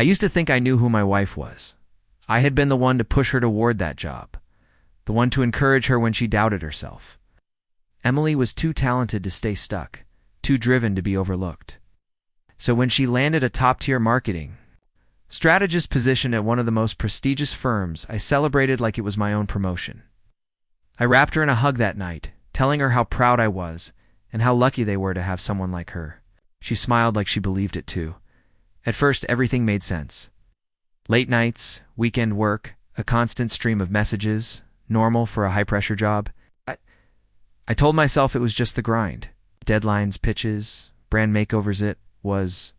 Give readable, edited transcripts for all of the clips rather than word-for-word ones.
I used to think I knew who my wife was. I had been the one to push her toward that job, the one to encourage her when she doubted herself. Emily was too talented to stay stuck, too driven to be overlooked. So when she landed a top-tier marketing strategist position at one of the most prestigious firms, I celebrated like it was my own promotion. I wrapped her in a hug that night, telling her how proud I was and how lucky they were to have someone like her. She smiled like she believed it too. At first, everything made sense. Late nights, weekend work, a constant stream of messages, normal for a high-pressure job. I told myself it was just the grind. Deadlines, pitches, brand makeovers, it was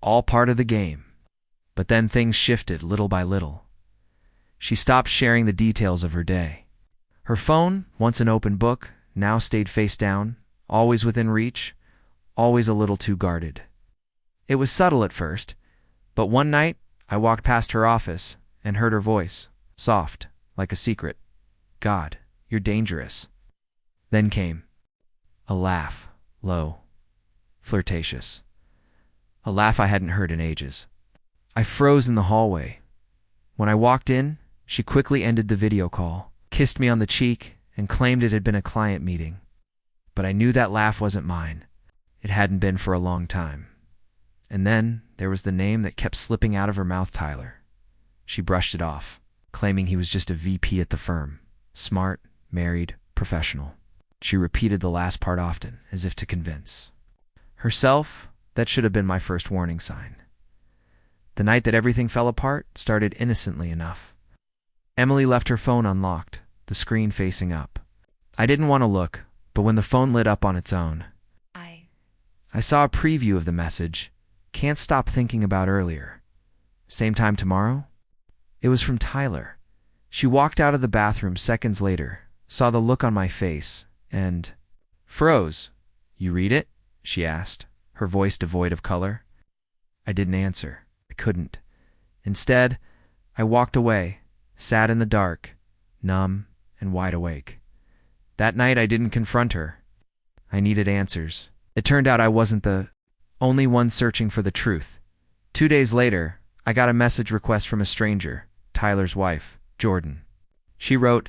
all part of the game. But then things shifted little by little. She stopped sharing the details of her day. Her phone, once an open book, now stayed face down, always within reach, always a little too guarded. It was subtle at first, but one night I walked past her office and heard her voice, soft, like a secret. "God, you're dangerous." Then came a laugh, low, flirtatious. A laugh I hadn't heard in ages. I froze in the hallway. When I walked in, she quickly ended the video call, kissed me on the cheek, and claimed it had been a client meeting. But I knew that laugh wasn't mine. It hadn't been for a long time. And then there was the name that kept slipping out of her mouth, Tyler. She brushed it off, claiming he was just a VP at the firm. Smart, married, professional. She repeated the last part often, as if to convince herself that should have been my first warning sign. The night that everything fell apart started innocently enough. Emily left her phone unlocked, the screen facing up. I didn't want to look, but when the phone lit up on its own, I saw a preview of the message. "Can't stop thinking about earlier. Same time tomorrow?" It was from Tyler. She walked out of the bathroom seconds later, saw the look on my face, and froze. "You read it?" she asked, her voice devoid of color. I didn't answer. I couldn't. Instead, I walked away, sat in the dark, numb and wide awake. That night I didn't confront her. I needed answers. It turned out I wasn't the only one searching for the truth. 2 days later, I got a message request from a stranger, Tyler's wife, Jordan. She wrote,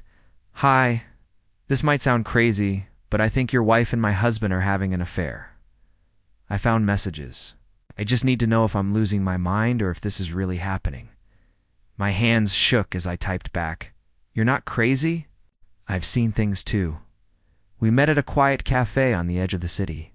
"Hi, this might sound crazy, but I think your wife and my husband are having an affair." I found messages. "I just need to know if I'm losing my mind or if this is really happening." My hands shook as I typed back, "You're not crazy? I've seen things too." We met at a quiet cafe on the edge of the city.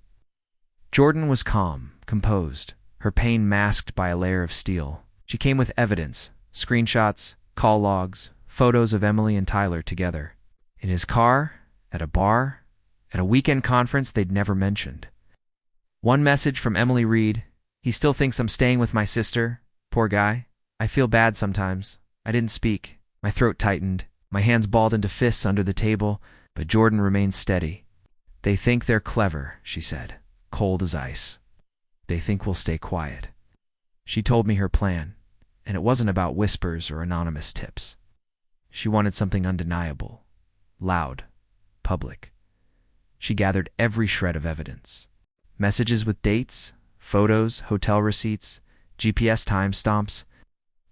Jordan was calm, composed, her pain masked by a layer of steel. She came with evidence, screenshots, call logs, photos of Emily and Tyler together. In his car, at a bar, at a weekend conference they'd never mentioned. One message from Emily read, "He still thinks I'm staying with my sister. Poor guy. I feel bad sometimes." I didn't speak. My throat tightened. My hands balled into fists under the table, but Jordan remained steady. "They think they're clever," she said, cold as ice. "They think we'll stay quiet." She told me her plan, and it wasn't about whispers or anonymous tips. She wanted something undeniable, loud, public. She gathered every shred of evidence. Messages with dates, photos, hotel receipts, GPS timestamps.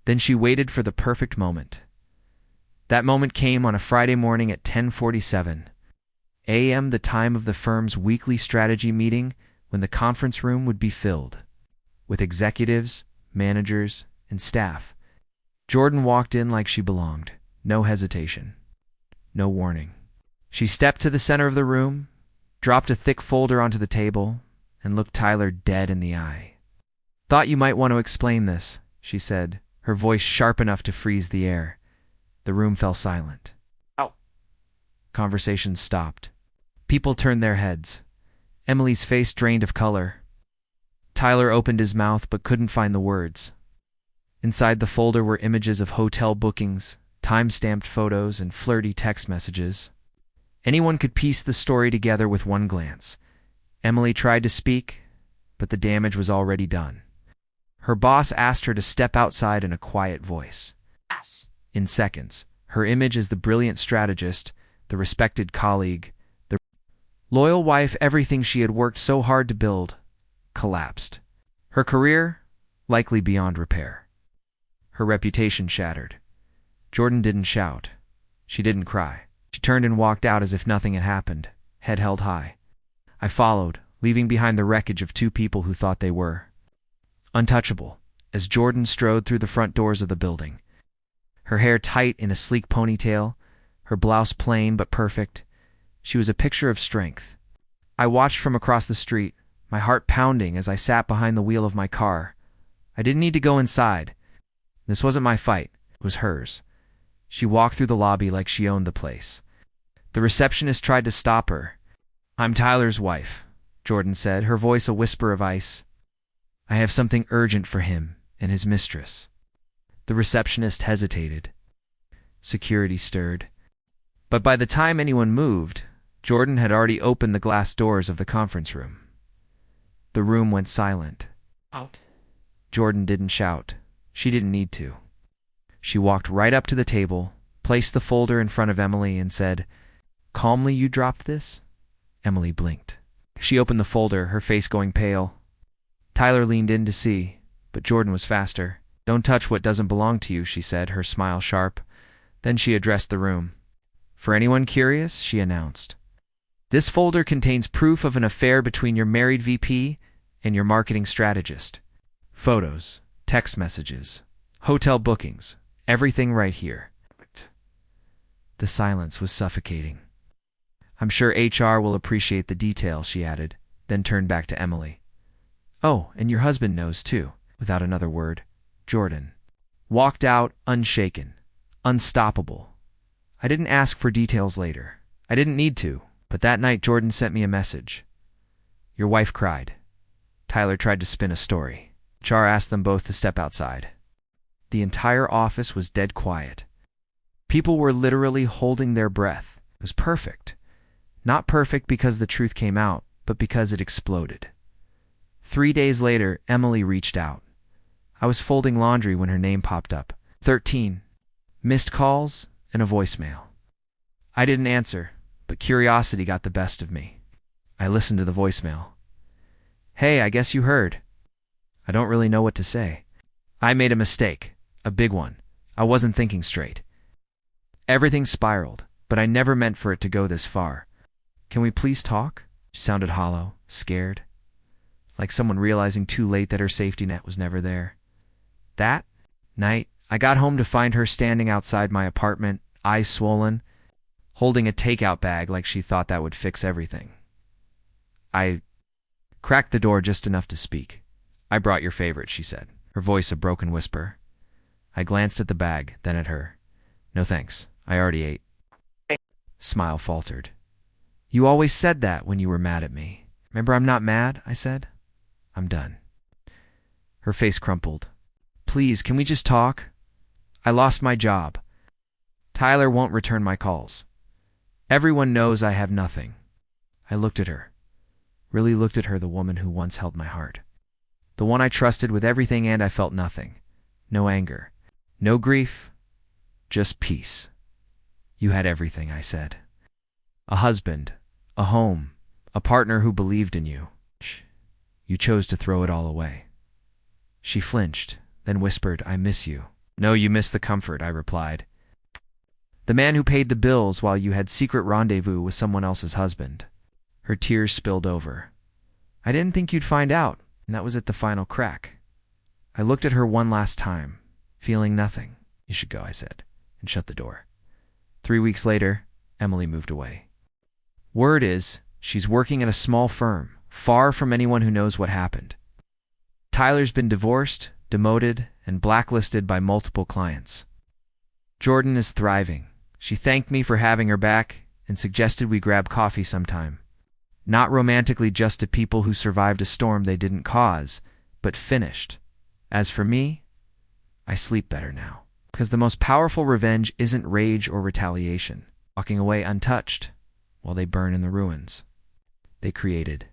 Then she waited for the perfect moment. That moment came on a Friday morning at 10:47 a.m., the time of the firm's weekly strategy meeting, when the conference room would be filled with executives, managers, and staff. Jordan walked in like she belonged. No hesitation. No warning. She stepped to the center of the room, dropped a thick folder onto the table, and looked Tyler dead in the eye. "Thought you might want to explain this," she said, her voice sharp enough to freeze the air. The room fell silent. Ow. Conversation stopped. People turned their heads. Emily's face drained of color. Tyler opened his mouth but couldn't find the words. Inside the folder were images of hotel bookings, time-stamped photos, and flirty text messages. Anyone could piece the story together with one glance. Emily tried to speak, but the damage was already done. Her boss asked her to step outside in a quiet voice. In seconds, her image as the brilliant strategist, the respected colleague, the loyal wife, everything she had worked so hard to build, collapsed. Her career, likely beyond repair. her reputation shattered. Jordan didn't shout. She didn't cry. She turned and walked out as if nothing had happened, head held high. I followed, leaving behind the wreckage of two people who thought they were untouchable, as Jordan strode through the front doors of the building. Her hair tight in a sleek ponytail, her blouse plain but perfect. She was a picture of strength. I watched from across the street, my heart pounding as I sat behind the wheel of my car. I didn't need to go inside. This wasn't my fight, it was hers. She walked through the lobby like she owned the place. The receptionist tried to stop her. "I'm Tyler's wife," Jordan said, her voice a whisper of ice. "I have something urgent for him and his mistress." The receptionist hesitated. Security stirred. But by the time anyone moved, Jordan had already opened the glass doors of the conference room. The room went silent. Out. Jordan didn't shout. She didn't need to. She walked right up to the table, placed the folder in front of Emily, and said, "Calmly, you dropped this?" Emily blinked. She opened the folder, her face going pale. Tyler leaned in to see, but Jordan was faster. "Don't touch what doesn't belong to you," she said, her smile sharp. Then she addressed the room. "For anyone curious," she announced, "this folder contains proof of an affair between your married VP and your marketing strategist. Photos, text messages, hotel bookings, everything right here." The silence was suffocating. "I'm sure HR will appreciate the detail," she added, then turned back to Emily. "Oh, and your husband knows too." Without another word, Jordan walked out unshaken, unstoppable. I didn't ask for details later. I didn't need to, but that night Jordan sent me a message. "Your wife cried." Tyler tried to spin a story. HR asked them both to step outside. The entire office was dead quiet. People were literally holding their breath. It was perfect. Not perfect because the truth came out, but because it exploded. 3 days later, Emily reached out. I was folding laundry when her name popped up. 13 missed calls and a voicemail. I didn't answer, but curiosity got the best of me. I listened to the voicemail. "Hey, I guess you heard." I don't really know what to say. I made a mistake, a big one. I wasn't thinking straight. Everything spiraled, but I never meant for it to go this far. "Can we please talk?" She sounded hollow, scared, like someone realizing too late that her safety net was never there. That night, I got home to find her standing outside my apartment, eyes swollen, holding a takeout bag like she thought that would fix everything. I cracked the door just enough to speak. "I brought your favorite," she said, her voice a broken whisper. I glanced at the bag, then at her. "No thanks, I already ate." Smile faltered. "You always said that when you were mad at me." "Remember, I'm not mad," I said. "I'm done." Her face crumpled. "Please, can we just talk? I lost my job. Tyler won't return my calls. Everyone knows I have nothing." I looked at her. Really looked at her, the woman who once held my heart. The one I trusted with everything, and I felt nothing. No anger. No grief. Just peace. "You had everything," I said. "A husband, a home, a partner who believed in you. You chose to throw it all away." She flinched, then whispered, "I miss you." "No, you miss the comfort," I replied. "The man who paid the bills while you had secret rendezvous with someone else's husband." Her tears spilled over. "I didn't think you'd find out," and that was at the final crack. I looked at her one last time, feeling nothing. "You should go," I said, and shut the door. 3 weeks later, Emily moved away. Word is, she's working at a small firm, far from anyone who knows what happened. Tyler's been divorced, demoted, and blacklisted by multiple clients. Jordan is thriving. She thanked me for having her back and suggested we grab coffee sometime. Not romantically, just to people who survived a storm they didn't cause, but finished. As for me, I sleep better now. Because the most powerful revenge isn't rage or retaliation, walking away untouched while they burn in the ruins they created.